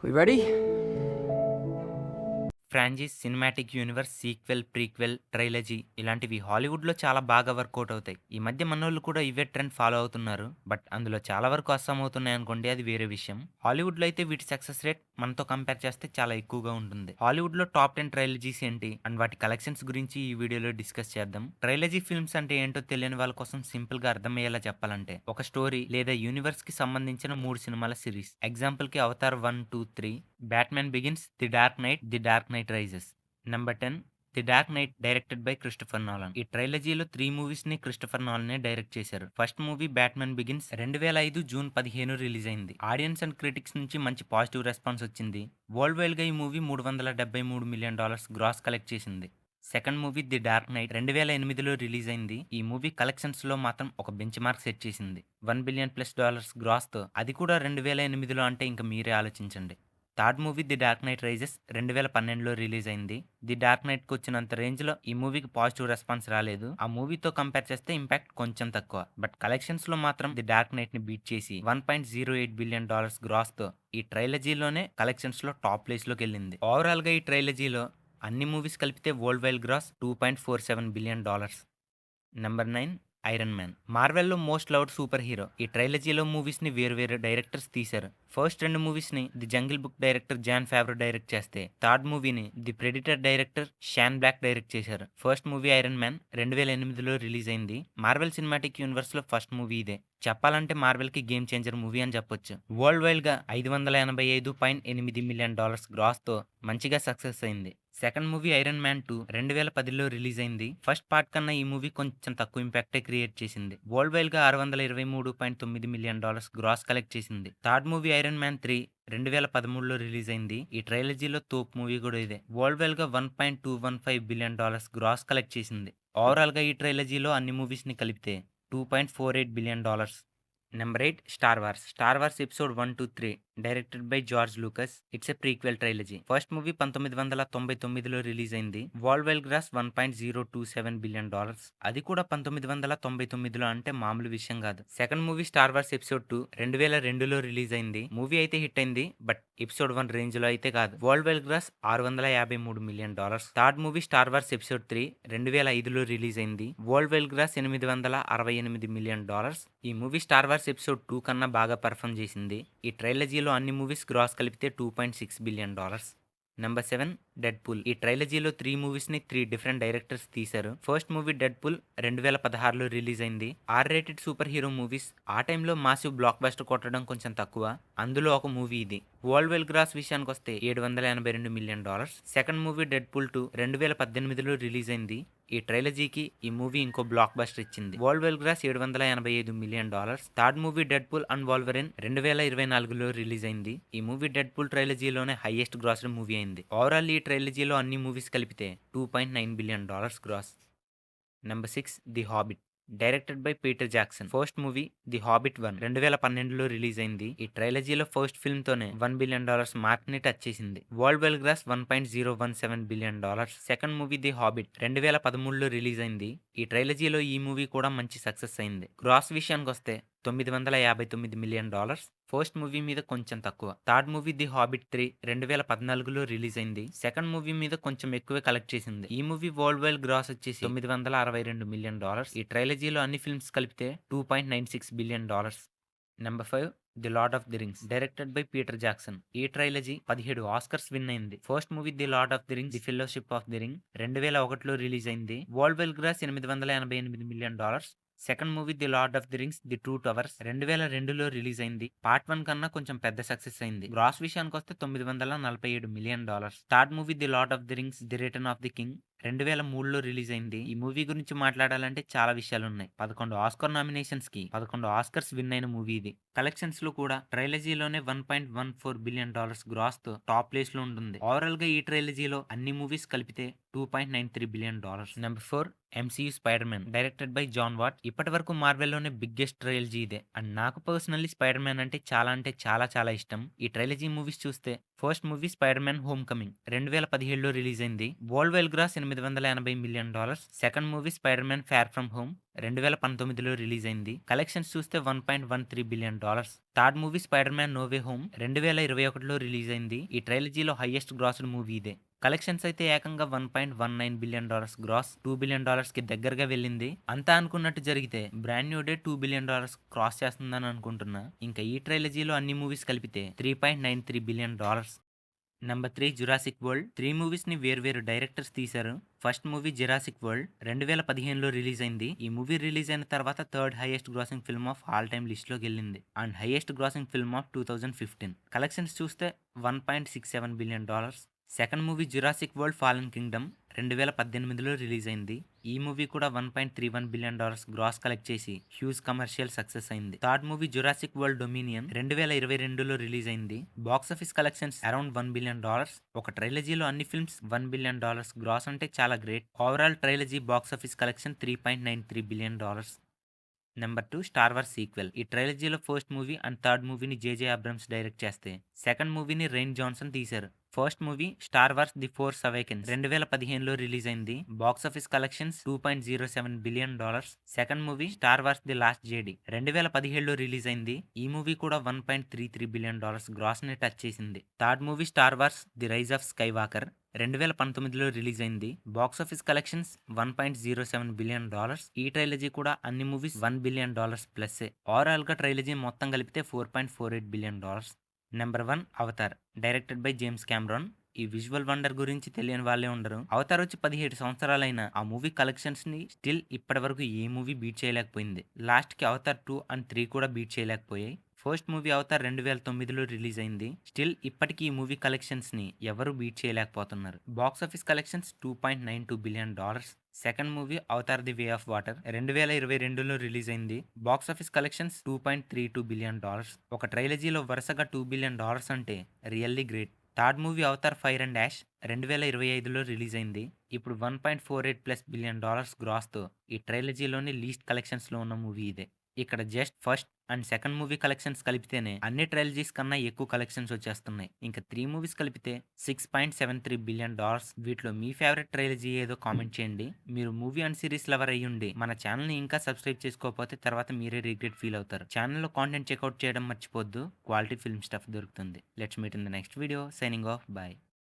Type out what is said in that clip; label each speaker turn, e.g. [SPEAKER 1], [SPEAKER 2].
[SPEAKER 1] We ready?
[SPEAKER 2] Franchise, cinematic universe, sequel, prequel, trilogy ఇలాంటివి హాలీవుడ్‌లో చాలా బాగా వర్కౌట్ అవుతాయి. ఈ మధ్య మనోళ్ళు కూడా ఇవే ట్రెండ్ ఫాలో అవుతున్నారు. బట్ అందులో చాలా వరకు అస్సమవుతున్నాయనుకోండి, అది వేరే విషయం. హాలీవుడ్‌లో అయితే వీటి సక్సెస్ రేట్ మనతో కంపేర్ చేస్తే చాలా ఎక్కువగా ఉంటుంది. హాలీవుడ్‌లో టాప్ 10 ట్రైలజీస్ ఏంటి అండ్ వాటి కలెక్షన్స్ గురించి ఈ వీడియోలో డిస్కస్ చేద్దాం. ట్రైలజీ ఫిల్మ్స్ అంటే ఏంటో తెలియని వాళ్ళ కోసం సింపుల్‌గా అర్థమయ్యేలా చెప్పాలంటే ఒక స్టోరీ లేదా యూనివర్స్‌కి సంబంధించిన 3 సినిమాల సిరీస్. ఎగ్జాంపుల్‌కి Avatar 1, 2, 3, Batman Begins, the Dark Knight Rises. Number 10 the Dark Knight directed by Christopher Nolan. ఈ ట్రైలజీలో 3 మూవీస్ ని క్రిస్టోఫర్ నాలనే డైరెక్ట్ చేశారు. First movie Batman Begins 2005 June 15 release అయింది. ఆడియన్స్ అండ్ క్రిటిక్స్ నుంచి మంచి పాజిటివ్ రెస్పాన్స్ వచ్చింది. వరల్డ్ వైడ్ గా ఈ మూవీ $373 మిలియన్ గ్రాస్ కలెక్ట్ చేసింది. Second movie the Dark Knight 2008లో రిలీజ్ అయింది. ఈ మూవీ కలెక్షన్స్ లో మాత్రం ఒక బెంచ్ మార్క్ సెట్ చేసింది. $1 బిలియన్ ప్లస్ గ్రాస్ తో. అది కూడా 2008లో అంటే ఇంకా మీరే ఆలోచించండి. Third movie the Dark Knight Rises 2012లో రిలీజ్ అయింది. ది డార్క్ నైట్కి వచ్చినంత రేంజ్లో ఈ మూవీకి పాజిటివ్ రెస్పాన్స్ రాలేదు. ఆ మూవీతో కంపేర్ చేస్తే ఇంపాక్ట్ కొంచెం తక్కువ. బట్ కలెక్షన్స్లో మాత్రం ది డార్క్ నైట్ని బీట్ చేసి $1.08 బిలియన్ గ్రాస్తో ఈ ట్రైలజీలోనే కలెక్షన్స్లో టాప్ ప్లేస్లోకి వెళ్ళింది. ఓవరాల్గా ఈ ట్రైలజీలో అన్ని మూవీస్ కలిపితే world wide gross $2.47 billion. Number 9 Iron Man. మార్వెల్లో మోస్ట్ లవ్డ్ సూపర్ హీరో. ఈ ట్రైలజీలో మూవీస్ని వేరు డైరెక్టర్స్ తీశారు. ఫస్ట్ 2 మూవీస్ని the Jungle Book director Jon Favreau direct చేస్తే థర్డ్ మూవీని the Predator director Shane Black direct చేశారు. ఫస్ట్ మూవీ ఐరన్ మ్యాన్ 2008లో రిలీజ్ అయింది. మార్వెల్ సినిమాటిక్ యూనివర్స్లో ఫస్ట్ మూవీ ఇదే. చెప్పాలంటే మార్వెల్కి గేమ్ చేంజర్ మూవీ అని చెప్పొచ్చు. వరల్డ్ వైడ్గా $585.8 మిలియన్ గ్రాస్తో మంచిగా సక్సెస్ అయింది. సెకండ్ మూవీ ఐరన్ మ్యాన్ 2 2010లో రిలీజ్ అయింది. ఫస్ట్ పార్ట్ కన్నా ఈ మూవీ కొంచెం తక్కువ ఇంపాక్టే క్రియేట్ చేసింది. వరల్డ్ వైడ్ గా $623.9 మిలియన్ గ్రాస్ కలెక్ట్ చేసింది. థర్డ్ మూవీ ఐరన్ మ్యాన్ 3 2013లో రిలీజ్ అయింది. ఈ ట్రైలజీలో తోప్ మూవీ కూడా ఇదే. వరల్డ్ వైడ్ గా $1.215 బిలియన్ గ్రాస్ కలెక్ట్ చేసింది. ఓవరాల్ గా ఈ ట్రైలజీలో అన్ని మూవీస్ ని కలిపితే $2.48 billion. Number 8 Star Wars. Star Wars episode 1, 2, 3 directed by George Lucas. It's a prequel trilogy. First movie 1999లో రిలీజ్ అయింది. World wide gross $1.027 billion. అది కూడా 1999లో అంటే మామూలు విషయం కాదు. Second movie Star Wars episode 2 2002లో రిలీజ్ అయింది. మూవీ అయితే హిట్ అయింది. బట్ ఎపిసోడ్ 1 రేంజ్ లో అయితే కాదు. World wide gross $653 million. Third movie Star Wars episode 3 2005లో రిలీజ్ అయింది. World wide gross $868 million. ఈ మూవీ స్టార్ వార్స్ ఎపిసోడ్ 2 కన్నా బాగా పర్ఫామ్ చేసింది. ఈ ట్రైలజీలో అన్ని మూవీస్ గ్రాస్ కలిపితే $2.6 బిలియన్. Number 7 Deadpool. ఈ ట్రైలజీలో 3 మూవీస్ని 3 డిఫరెంట్ డైరెక్టర్స్ తీశారు. ఫస్ట్ మూవీ డెడ్ పూల్ 2016లో రిలీజ్ అయింది. రేటెడ్ సూపర్ హీరో మూవీస్ ఆ టైంలో మాసివ్ బ్లాక్ బస్టర్ కొట్టడం కొంచెం తక్కువ. అందులో ఒక మూవీ ఇది. వరల్డ్ వైడ్ గ్రాస్ విషయానికి వస్తే $782 million. Second movie Deadpool 2 2018లో రిలీజ్ అయింది. ఈ ట్రైలజీకి ఈ మూవీ ఇంకో బ్లాక్ బస్టర్ ఇచ్చింది. World wide gross $785 million. Third movie Deadpool and Wolverine 2024లో రిలీజ్ అయింది. ఈ మూవీ డెడ్ పూల్ ట్రైలజీలోనే హైయెస్ట్ గ్రాసర్ మూవీ అయింది. ఓవరాల్ ఈ ట్రైలజీలో అన్ని మూవీస్ కలిపితే $2.9 billion gross. Number 6 the Hobbit. Directed by Peter Jackson. First movie the Hobbit 1 2012లో రిలీజ్ అయింది. ఈ ట్రైలజీలో ఫస్ట్ ఫిల్మ్ తోనే $1 బిలియన్ మార్క్ ని టచ్ చేసింది. World wide gross $1.017 billion. Second movie the Hobbit 2013లో రిలీజ్ అయింది. ఈ ట్రైలజీలో ఈ మూవీ కూడా మంచి సక్సెస్ అయింది. గ్రాస్ విషయానికి వస్తే $959 మిలియన్. ఫస్ట్ మూవీ మీద కొంచెం తక్కువ. థర్డ్ మూవీ ది హాబిట్ 3 2014లో రిలీజ్ అయింది. సెకండ్ మూవీ మీద కొంచెం ఎక్కువే కలెక్ట్ చేసింది. ఈ మూవీ వరల్డ్ వైడ్ గ్రాస్ వచ్చేసి $962 మిలియన్. ఈ ట్రైలజీలో అన్ని ఫిల్మ్స్ కలిపితే $2.96 billion. Number 5 the Lord of the Rings. Directed by Peter Jackson. ఈ ట్రైలజీ 17 ఆస్కర్స్ విన్ అయింది. First movie the Lord of the Rings the Fellowship of the Ring 2001లో release అయింది. World wide gross $888 million. Second movie the Lord of the Rings the Two Towers 2002లో release అయింది. Part 1 కన్నా కొంచెం పెద్ద success అయింది. Gross విషయానికి వస్తే $947 million. Third movie the Lord of the Rings the Return of the King 2003లో release అయింది. ఈ మూవీ గురించి మాట్లాడాలంటే చాలా విషయాలు ఉన్నాయి. 11 ఆస్కర్ నామినేషన్స్ కి 11 ఆస్కర్స్ విన్ అయిన మూవీ ఇది. కలెక్షన్స్ లో కూడా ట్రైలజీలోనే $1.14 బిలియన్ గ్రాస్ తో టాప్ ప్లేస్ లో ఉంటుంది. ఓవరాల్ గా ఈ ట్రైలజీలో అన్ని మూవీస్ కలిపితే $2.93 billion. Number 4 MCU Spider Man. Directed by Jon Watt. ఇప్పటి వరకు మార్వెల్లోనే బిగ్గెస్ట్ ట్రైలజీ ఇదే. అండ్ నాకు పర్సనల్లీ స్పైడర్ మ్యాన్ అంటే చాలా ఇష్టం. ఈ ట్రైలజీ మూవీస్ చూస్తే first movie Spider Man Homecoming 2017లో రిలీజ్ అయింది. World wide gross $880 million. Second movie 'Spider Man Far From Home' 2019లో రిలీజ్ అయింది. కలెక్షన్స్ చూస్తే $1.13 billion. Third movie 'Spider Man No Way Home' 2021లో రిలీజ్ అయింది. ఈ ట్రైలజీలో highest grasped movie ఇదే. Collections అయితే ఏకంగా $1.19 బిలియన్ గ్రాస్, $2 బిలియన్ దగ్గరగా వెళ్ళింది. అంతా అనుకున్నట్టు జరిగితే brand new day $2 billion cross చేస్తుందని అనుకుంటున్నా. ఇంకా ఈ ట్రైలజీలో అన్ని మూవీస్ కలిపితే $3.93 billion. Number 3 Jurassic World. 3 movies ని వేర్వేరు డైరెక్టర్స్ తీశారు. ఫస్ట్ మూవీ జురాసిక్ వరల్డ్ 2015లో రిలీజ్ అయింది. ఈ మూవీ రిలీజ్ అయిన తర్వాత third highest grossing film of all time list లోకి వెళ్ళింది and highest grossing film of 2015. Collections చూస్తే $1.67 billion. Second movie Jurassic World Fallen Kingdom 2018లో రిలీజ్ అయింది. ఈ మూవీ కూడా $1.31 బిలియన్ గ్రాస్ కలెక్ట్ చేసి హ్యూజ్ కమర్షియల్ సక్సెస్ అయింది. Third movie Jurassic World Dominion 2022లో రిలీజ్ అయింది. Box office collections around $1 billion. ఒక ట్రైలజీలో అన్ని ఫిల్మ్స్ $1 బిలియన్ గ్రాస్ అంటే చాలా great. Overall trilogy box office collection $3.93 billion. Number 2 Star Wars sequel. ఈ ట్రైలజీలో ఫస్ట్ మూవీ అండ్ థర్డ్ మూవీని జేజే అబ్రమ్స్ డైరెక్ట్ చేస్తే సెకండ్ మూవీని రైన్ జాన్సన్ తీశారు. First movie Star Wars the force Awakens 2015లో release అయింది. Box office collections $2.07 billion. Second movie Star Wars the Last Jedi 2017లో release అయింది. ఈ మూవీ కూడా $1.33 బిలియన్ గ్రాస్ ని టచ్ చేసింది. Third movie Star Wars the Rise of Skywalker 2019లో release అయింది. Box office collections $1.07 billion. ఈ ట్రైలజీ కూడా అన్ని మూవీస్ $1 బిలియన్ ప్లస్. ఓవరాల్ గా ట్రైలజీ మొత్తం కలిపితే $4.48 billion. Number 1 Avatar. Directed by James Cameron. ఈ విజువల్ వండర్ గురించి తెలియని వాళ్ళే ఉండరు. అవతార్ వచ్చి 17 సంవత్సరాలైన ఆ మూవీ కలెక్షన్స్ ని స్టిల్ ఇప్పటి వరకు ఏ మూవీ బీట్ చేయలేకపోయింది. లాస్ట్ కి అవతార్ 2 అండ్ 3 కూడా బీట్ చేయలేకపోయాయి. ఫస్ట్ మూవీ అవతార్ 2009లో రిలీజ్ అయింది. స్టిల్ ఇప్పటికీ ఈ మూవీ కలెక్షన్స్ ని ఎవరు బీట్ చేయలేకపోతున్నారు. Box office collections $2.92 billion. Second movie Avatar the Way of Water 2022లో రిలీజ్ అయింది. Box office collections $2.32 billion. ఒక ట్రైలజీలో వరుసగా $2 బిలియన్ అంటే really great. Third movie Avatar Fire and Ash 2025లో రిలీజ్ అయింది. ఇప్పుడు $1.48+ బిలియన్ గ్రాస్ తో ఈ ట్రైలజీలోని లీస్ట్ కలెక్షన్స్ లో ఉన్న మూవీ ఇదే. ఇక్కడ just first and second movie collections కలిపితేనే అన్ని ట్రైలజీస్ కన్నా ఎక్కువ కలెక్షన్స్ వచ్చేస్తున్నాయి. ఇంకా 3 మూవీస్ కలిపితే $6.73 బిలియన్. వీటిలో మీ ఫేవరెట్ ట్రైలజీ ఏదో కామెంట్ చేయండి. మీరు మూవీ అండ్ సిరీస్ లవర్ అయ్యుండి మన ఛానల్ ని ఇంకా సబ్స్క్రైబ్ చేసుకోకపోతే తర్వాత మీరే రిగ్రెట్ ఫీల్ అవుతారు. ఛానల్లో కాంటెంట్ చెక్అవుట్ చేయడం మర్చిపోద్దు. క్వాలిటీ ఫిల్మ్ స్టఫ్ దొరుకుతుంది. Let's meet in the next video. Signing off. Bye.